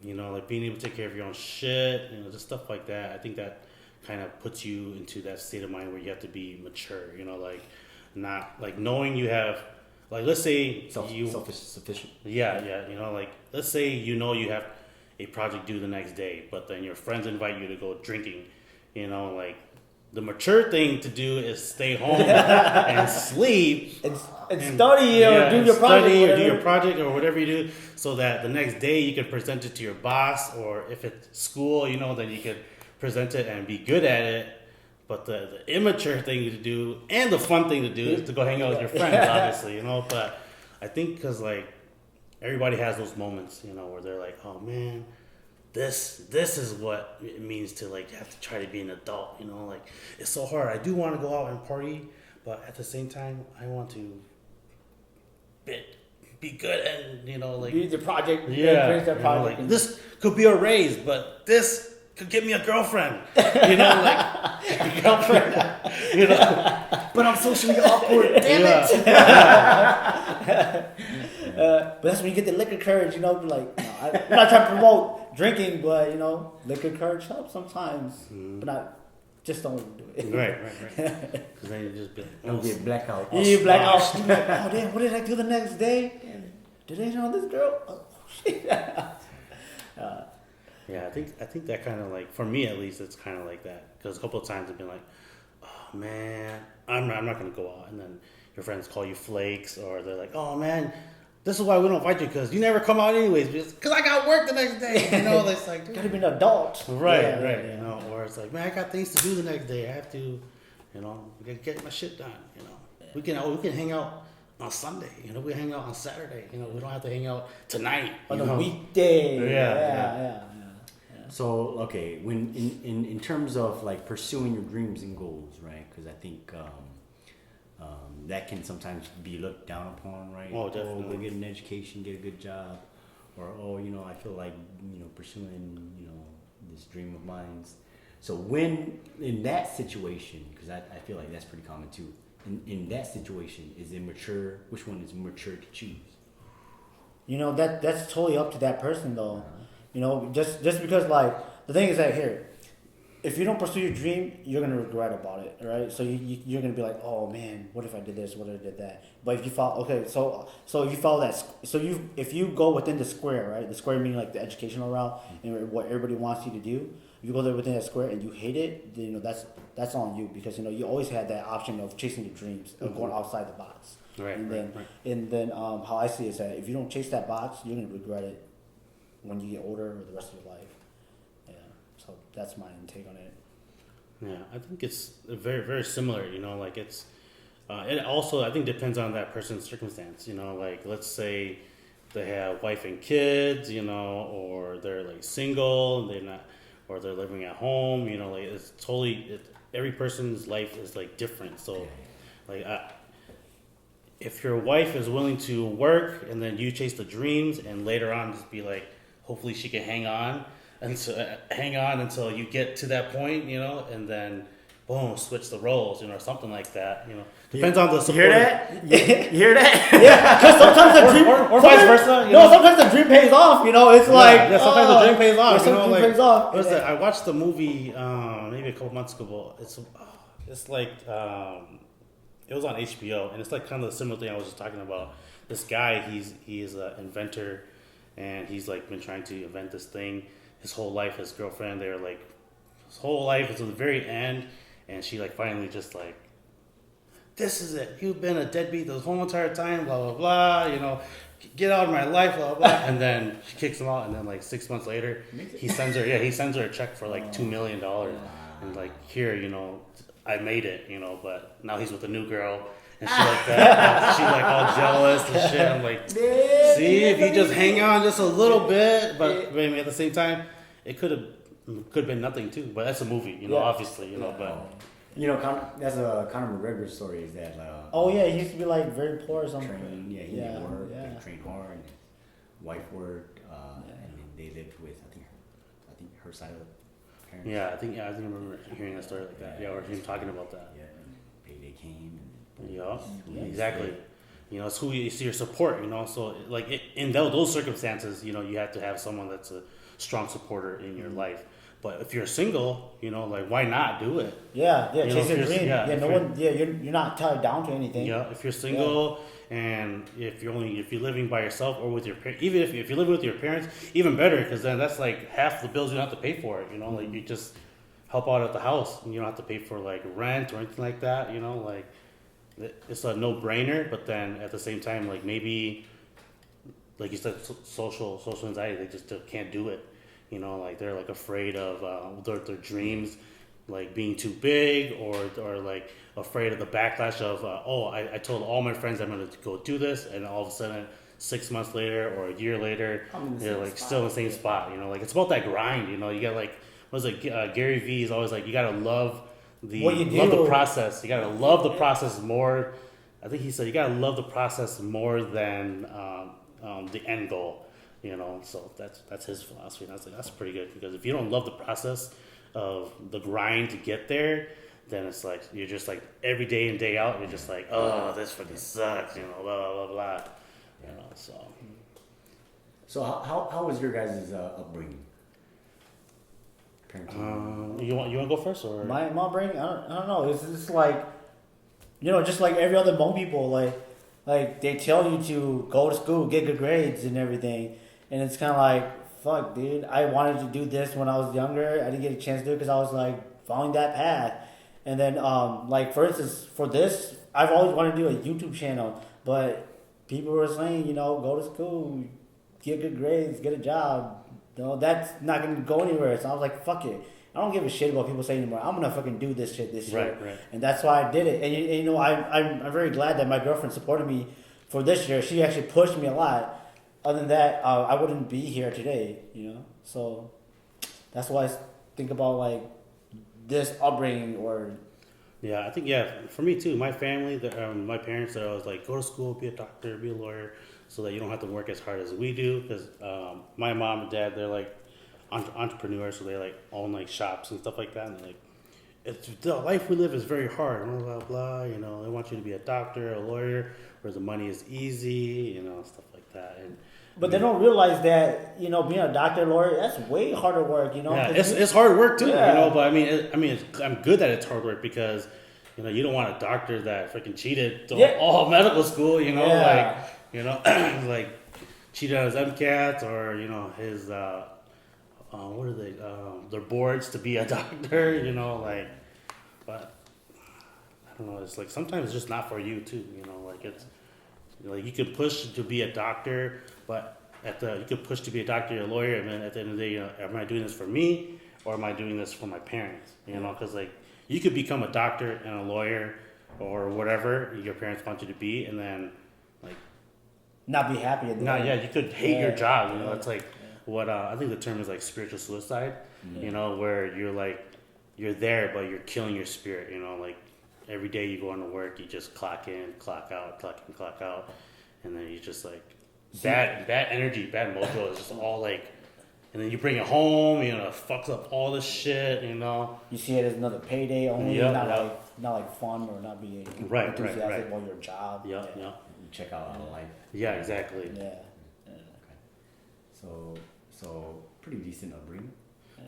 you know, like being able to take care of your own shit, you know, just stuff like that. I think that kind of puts you into that state of mind where you have to be mature, you know, like not like knowing you have, like let's say Self-sufficient. yeah, you know, like let's say you know you have a project due the next day, but then your friends invite you to go drinking, you know, like the mature thing to do is stay home and sleep And study or do your project. study or do whatever. your project or whatever you do, so that the next day you can present it to your boss, or if it's school, you know, then you can present it and be good at it. But the immature thing to do and the fun thing to do is to go hang out with your friends, obviously, you know. But I think because like everybody has those moments, you know, where they're like, oh man, this is what it means to like have to try to be an adult, you know, like it's so hard. I do want to go out and party, but at the same time I want to be good and, you know, like Do the project. yeah, Finish that you know, project. like this could be a raise, but this could get me a girlfriend, you know, like girlfriend, you know. But I'm socially awkward. Damn it. But that's when you get the liquor courage, you know, like, you know, I'm not trying to promote drinking, but, you know, liquor courage helps sometimes. But not, just don't do it. Right. Because then you just be like, Don't get blackout. You black out. Oh, damn, what did I do the next day? Did I know this girl? Oh, shit. yeah, I think that kind of like, for me at least, it's kind of like that. Because a couple of times I've been like, oh man, I'm not gonna go out, and then your friends call you flakes, or they're like, oh man, this is why we don't invite you, because you never come out anyways, because I got work the next day, you know. It's like, dude. Gotta be an adult. Right, Yeah. you know, or it's like, man, I got things to do the next day. I have to, you know, get my shit done. You know, we can hang out on Sunday. You know, we hang out on Saturday. You know, we don't have to hang out tonight On you a know? weekday. Yeah. So okay, when in terms of like pursuing your dreams and goals, right? Because I think that can sometimes be looked down upon, right? Oh, definitely. go get an education, get a good job, or I feel like pursuing this dream of mine. So when in that situation, because I feel like that's pretty common too. In that situation, is it mature? Which one is mature to choose? You know, that's totally up to that person though. You know, just because like the thing is that here, if you don't pursue your dream, you're gonna regret about it, right? So you're gonna be like, oh man, what if I did this? What if I did that? But if you follow, so if you follow that, if you go within the square, right? The square meaning like the educational route and what everybody wants you to do. If you go there within that square and you hate it, then that's on you, because you always had that option of chasing your dreams, of going outside the box. Right, And then how I see it is that if you don't chase that box, you're gonna regret it when you get older or the rest of your life. Yeah. So that's my take on it. Yeah, I think it's very, very similar. You know, like it also, I think, depends on that person's circumstance. You know, like let's say they have wife and kids, you know, or they're like single and they're not, or they're living at home. You know, like it's totally every person's life is like different. So, like, if your wife is willing to work and then you chase the dreams and later on just be like, hopefully she can hang on, and so hang on until you get to that point, and then boom, switch the roles, or something like that. Depends on the You supporter. hear that? You hear that? Yeah, because sometimes the dream, or vice versa. No, sometimes the dream pays off. It's like sometimes the dream pays off. Yeah, sometimes the dream pays off. What is it? I watched the movie maybe a couple months ago. It's like it was on HBO, and it's like kind of the similar thing I was just talking about. This guy, he's an inventor, and he's like been trying to invent this thing his whole life. His girlfriend, they're like his whole life until the very end, and she like finally just like, this is it. You've been a deadbeat this whole entire time. Blah blah blah. Get out of my life. Blah blah. And then she kicks him out, and then like 6 months later, he sends her a check for like $2 million, and like, here, I made it, but now he's with a new girl and shit like that. She's like all jealous and shit. I'm like, see, if you just hang on just a little bit, but maybe at the same time, it could have been nothing too. But that's a movie, obviously, but. That's a Conor McGregor story. Is that oh yeah, he used to be like very poor or something. He did work, he trained hard, and his wife worked, and then they lived with I think her side of the parents. Yeah, I think I remember hearing a story like that. Yeah, or him talking about that. Yeah, and they came. Yeah, exactly. It's who you see your support. So like in those circumstances, you have to have someone that's a strong supporter in your life. But if you're single, like, why not do it? Yeah, chase your dream. You're not tied down to anything. Yeah, if you're single and if you're living by yourself or with your parents, even if you're living with your parents, even better, because then that's like half the bills you don't have to pay for it. Like you just help out at the house and you don't have to pay for like rent or anything like that. Like it's a no-brainer. But then at the same time, like maybe, like you said, social anxiety, they just can't do it. Like they're like afraid of their dreams, like being too big, or like afraid of the backlash of I told all my friends I'm going to go do this, and all of a sudden 6 months later or a year later they're like still in the same spot. Like it's about that grind. You got like what was it? Gary Vee is always like, you got to love the process. You got to love the process more. I think he said you got to love the process more than the end goal. So that's his philosophy, and I was like, that's pretty good, because if you don't love the process of the grind to get there, then it's like you're just like every day in day out you're just like, oh, this fucking sucks, blah blah blah blah, So how was your guys' upbringing? You want to go first, or my upbringing? I don't know. It's just like, just like every other Hmong people, like they tell you to go to school, get good grades and everything. And it's kind of like, fuck, dude. I wanted to do this when I was younger. I didn't get a chance to do it because I was like following that path. And then, like for instance, for this, I've always wanted to do a YouTube channel, but people were saying, go to school, get good grades, get a job. That's not gonna go anywhere. So I was like, fuck it. I don't give a shit about people saying anymore. I'm gonna fucking do this shit this year. Right. And that's why I did it. And I'm very glad that my girlfriend supported me for this year. She actually pushed me a lot. Other than that, I wouldn't be here today, So that's why I think about like this upbringing or. Yeah, I think for me too. My family, my parents, are always like, go to school, be a doctor, be a lawyer, so that you don't have to work as hard as we do. Because my mom and dad, they're like entrepreneurs, so they like own like shops and stuff like that. And they're like, the life we live is very hard, blah blah blah. They want you to be a doctor, a lawyer, where the money is easy, stuff like that. But they don't realize that being a doctor, lawyer, that's way harder work. Yeah, it's hard work too. But I mean, I'm good that it's hard work, because you don't want a doctor that freaking cheated all medical school. Like cheated on his MCAT, or his what are they their boards to be a doctor. But I don't know. It's like sometimes it's just not for you too. Like it's. Like you could push to be a doctor, but you could push to be a doctor or a lawyer, and then at the end of the day, am I doing this for me, or am I doing this for my parents? Because like you could become a doctor and a lawyer or whatever your parents want you to be, and then like not be happy. You could hate your job. It's like what I think the term is like spiritual suicide. Where you're like you're there, but you're killing your spirit. Like. Every day you go into work, you just clock in, clock out, clock out, and then you just like bad energy, bad mojo is just all like and then you bring it home, you know, it fucks up all the shit, you know. You see it as another payday only, Yep, not yep. like fun or not be Right, enthusiastic right. about your job. Yeah, yeah. yeah. You check out on life. Yeah, exactly. Yeah. So pretty decent upbringing.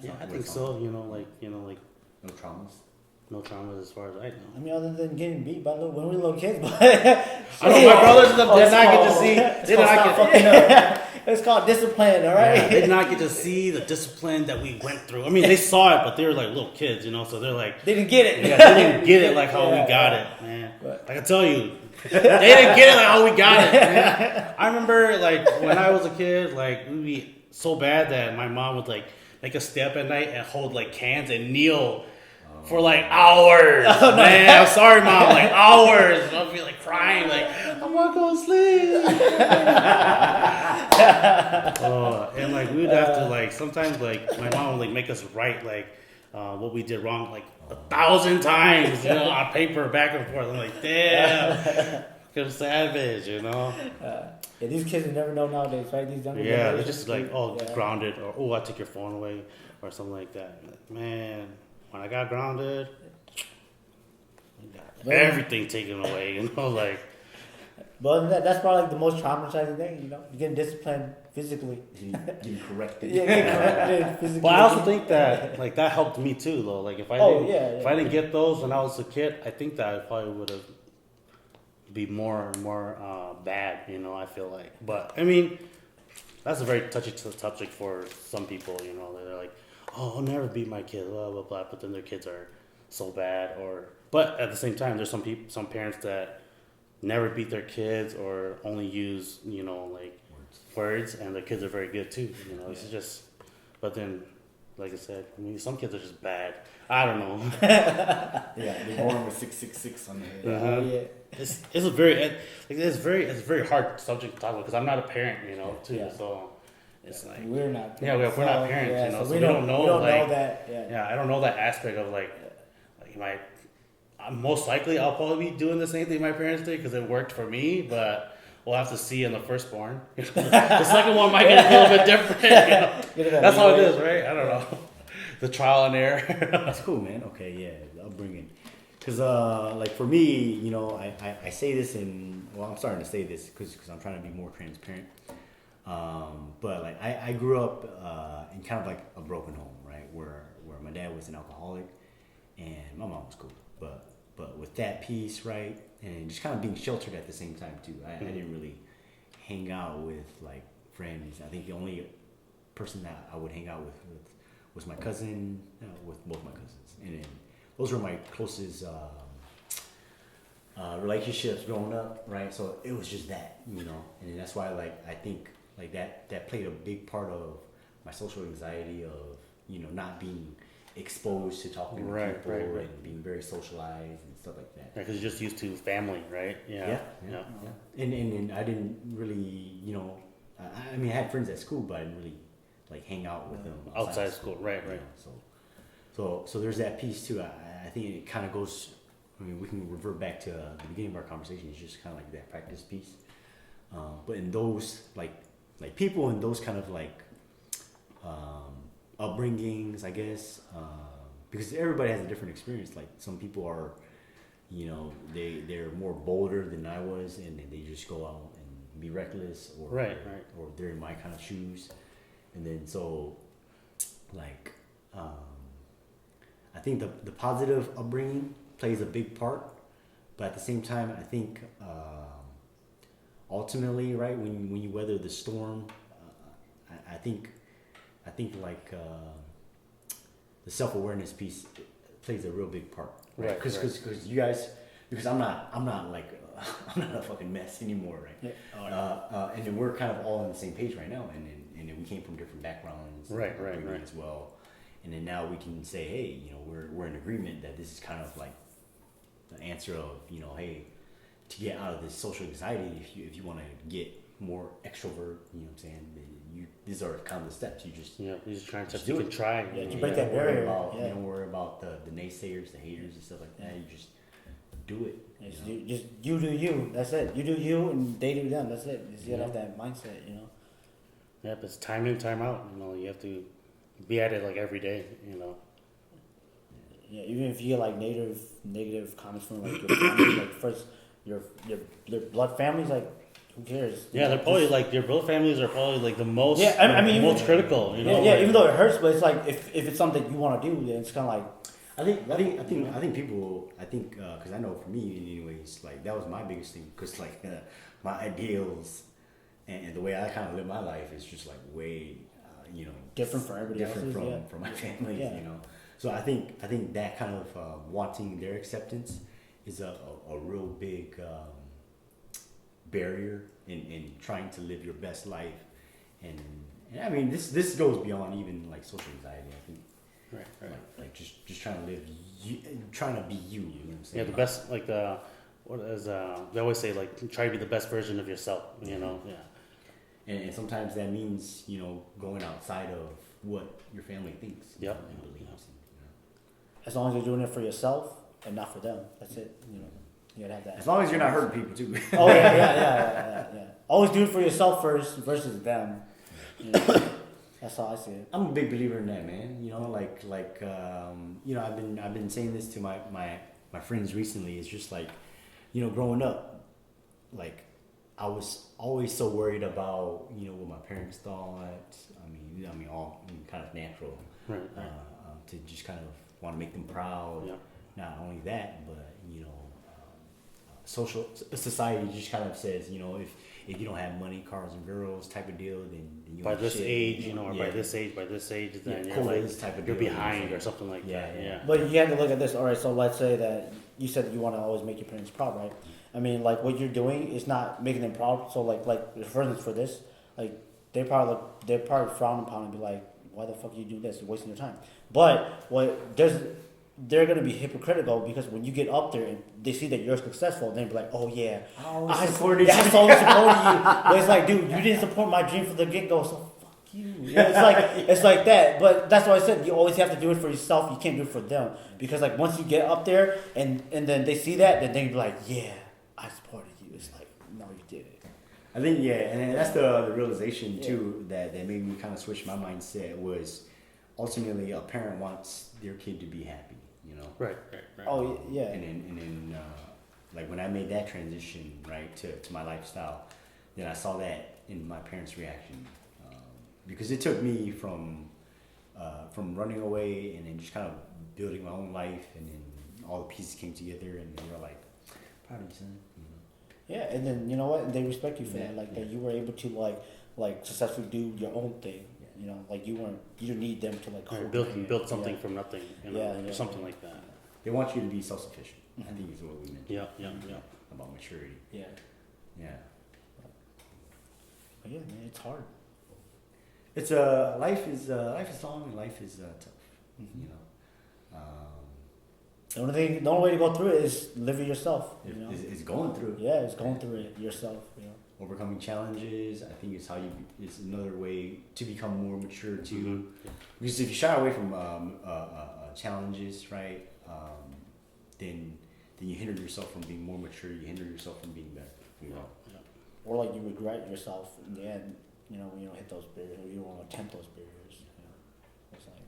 Yeah, I With think some- so. You know, like No traumas. no traumas as far as I know. I mean, other than getting beat by when we were little kids, but I know my brothers and them did not get to see. They did not get. It's called discipline, all right? Yeah, they did not get to see the discipline that we went through. I mean, they saw it, but they were like little kids, you know. So they're like, They didn't get it. yeah, they didn't get it like how we got it, man. I can tell you, they didn't get it like how we got it, man. I remember like when I was a kid, like we'd be so bad that my mom would like make us stay up at night and hold like cans and kneel for like hours. Man, I'm sorry, mom, like hours. And I'll be like crying, like I want to go to sleep. And like we would have to like sometimes like my mom would like make us write like what we did wrong like 1,000 times, you know, on paper back and forth. I'm like, damn, good savage, you know. Yeah, these kids will never know nowadays, right? These younger Yeah, they're generations, just like, oh, yeah. grounded, or oh, I took your phone away, or something like that. Like, man, when I got grounded, I got everything taken away, you know, like. But other than that, that's probably like the most traumatizing thing, you know, getting disciplined physically. Getting corrected. Yeah, getting corrected physically. But I also think that like that helped me too, though. Like if I if I didn't get those when I was a kid, I think that I probably would have be more and more bad, you know. I feel like, but I mean, that's a very touchy subject for some people, you know. They're like, oh, I'll never beat my kid, blah blah blah. But then their kids are so bad, but at the same time, there's some parents that never beat their kids or only use, you know, like words, and their kids are very good too. You know, it's just, but then, like I said, I mean, some kids are just bad. I don't know. Yeah, they're born with 666 on the head. Yeah. It's a very it's a very hard subject to talk about because I'm not a parent, you know, too. Yeah. So it's like We're not parents. Yeah, we're not parents, you know, so we don't know, we don't like- know that. Yeah. I don't know that aspect of like most likely I'll probably be doing the same thing my parents did because it worked for me, but we'll have to see in the firstborn. The second one might get a little bit different. You know? That's how it is, right? I don't know. The trial and error. That's cool, man. Okay, yeah, upbringing. Because, like, for me, you know, I say this I'm starting to say this because I'm trying to be more transparent. But, like, I grew up in kind of like a broken home, right? Where my dad was an alcoholic and my mom was cool. But with that piece, right? And just kind of being sheltered at the same time, too. I didn't really hang out with, like, friends. I think the only person that I would hang out with was my cousin, with both my cousins. And then those were my closest relationships growing up, right? So it was just that, you know. And that's why, like, I think, like, that played a big part of my social anxiety of, you know, not being exposed to talking to people and being very socialized and stuff like that. Because you're just used to family, right? Yeah. And I didn't really, you know, I mean, I had friends at school, but I didn't really like hang out with them Outside school, right. You know, so there's that piece too. I think it kind of goes. I mean, we can revert back to the beginning of our conversation. It's just kind of like that practice piece. But in those like people in those kind of like upbringings, I guess, because everybody has a different experience. Like some people are, you know, they're more bolder than I was, and they just go out and be reckless, or they're in my kind of shoes, and then so, like, I think the positive upbringing plays a big part, but at the same time, I think ultimately, right, when you weather the storm, I think like the self-awareness piece plays a real big part, right? Because you guys, because I'm not like I'm not a fucking mess anymore, right? Yeah. And then we're kind of all on the same page right now, and then we came from different backgrounds, right, as well, and then now we can say, hey, you know, we're in agreement that this is kind of like the answer of, you know, hey, to get out of this social anxiety, if you want to get more extrovert, you know what I'm saying, these are kind of the steps. You just you're just trying to do it. Try. Yeah, you break that barrier. You don't worry about the naysayers, the haters, and stuff like that. You just do it. Just you do you. That's it. You do you, and they do them. That's it. Just get off that mindset, you know. Yeah, but it's time in, time out. You know, you have to be at it like every day. You know. Yeah, even if you get like negative comments from like your family, like first your blood families, like who cares? Yeah, they're probably like your blood families are probably like the most. Yeah, I mean, most critical. You know. Yeah, like, even though it hurts, but it's like if it's something you want to do, then it's kind of like. I think people. I think because I know for me, anyways, like that was my biggest thing. Because like my ideals and the way I kind of live my life is just like way, Different for everybody different else's, from my family. Yeah. So I think that kind of wanting their acceptance is a real big barrier in trying to live your best life, and I mean this goes beyond even like social anxiety. I think. right. Like just trying to live, trying to be you. You know what I'm saying? Yeah, the best like the what is they always say like try to be the best version of yourself. You know. Yeah. And sometimes that means going outside of what your family thinks. Yep. And believes. As long as you're doing it for yourself and not for them, that's it. You gotta have that. As long as you're not hurting people too. Oh yeah. Always do it for yourself first versus them. That's how I see it. I'm a big believer in that, man. I've been saying this to my friends recently. It's just like, growing up, like I was always so worried about what my parents thought. I mean, all kind of natural, Right. to just kind of want to make them proud. Yeah. Not only that, but society just kind of says, if you don't have money, cars, and girls type of deal, then you By ain't this shit. age, or by this age, then Yeah, you're like this type of you're deal, behind or something like that. Yeah. But you have to look at this. All right, so let's say that you said that you want to always make your parents proud, right? I mean, like what you're doing is not making them proud. So like for instance, for this, like they're probably frown upon and be like, why the fuck you do this? You're wasting your time. But they're gonna be hypocritical because when you get up there and they see that you're successful, they'll be like, "Oh yeah, I supported you. I always supported you." But it's like, dude, you didn't support my dream from the get go, so fuck you. It's like that. But that's why I said you always have to do it for yourself. You can't do it for them because like once you get up there and then they see that, then they be like, "Yeah, I supported you." It's like, no, you didn't. I think and that's the realization too that made me kind of switch my mindset was ultimately a parent wants their kid to be happy. Right. Oh yeah. And then like when I made that transition right to my lifestyle, then I saw that in my parents' reaction because it took me from running away and then just kind of building my own life, and then all the pieces came together, and they were like, "Proud of you, son." Yeah, and then you know what? They respect you for that, like that you were able to like successfully do your own thing. Like you didn't need them to like hold your hand. build something from nothing, Yeah. something like that. They want you to be self-sufficient. I think is what we mentioned. Yeah. About maturity. Yeah. Yeah. But yeah, man, it's hard. It's life is long and life is tough. The only way to go through it is live it yourself. Is going through it. Yeah, it's going through it yourself. Overcoming challenges. I think it's another way to become more mature too. Mm-hmm. Because if you shy away from challenges, right, then you hinder yourself from being more mature. You hinder yourself from being better. Or like you regret yourself in the end. When you don't hit those barriers, or you don't want to attempt those barriers. It's like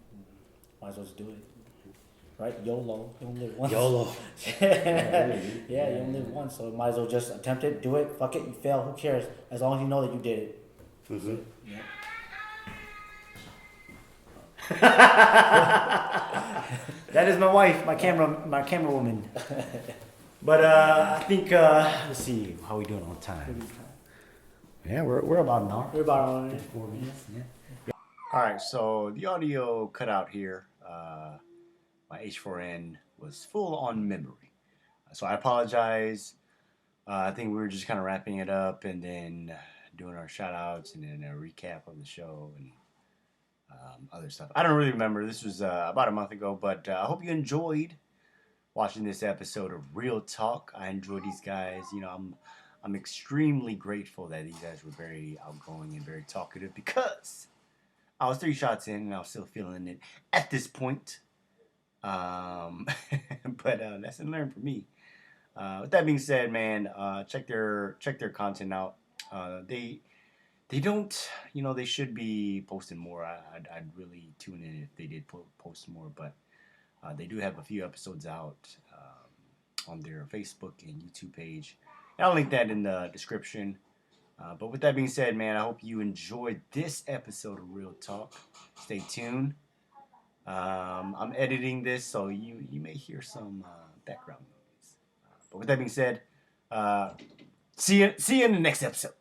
might as well just do it. Right? YOLO. You only live once. YOLO. Yeah, you only live once, so might as well just attempt it, do it, fuck it, you fail, who cares? As long as you know that you did it. Mm-hmm. Yeah. That is my wife, my camera woman. But I think let's see how we doing on time. Yeah, we're about an hour. We're about on it. 4 minutes. Yeah. All right, so the audio cut out here. My H4n was full on memory, so I apologize. I think we were just kind of wrapping it up and then doing our shout outs and then a recap of the show and other stuff. I don't really remember. This was about a month ago, but I hope you enjoyed watching this episode of Real Talk. I enjoyed these guys. I'm extremely grateful that these guys were very outgoing and very talkative because I was 3 shots in and I was still feeling it at this point. But lesson learned for me. With that being said, man, check their content out. They they don't, they should be posting more. I'd really tune in if they did post more, but they do have a few episodes out on their Facebook and YouTube page. And I'll link that in the description. But with that being said, man, I hope you enjoyed this episode of Real Talk. Stay tuned. I'm editing this, so you may hear some background noise. But with that being said, see you in the next episode.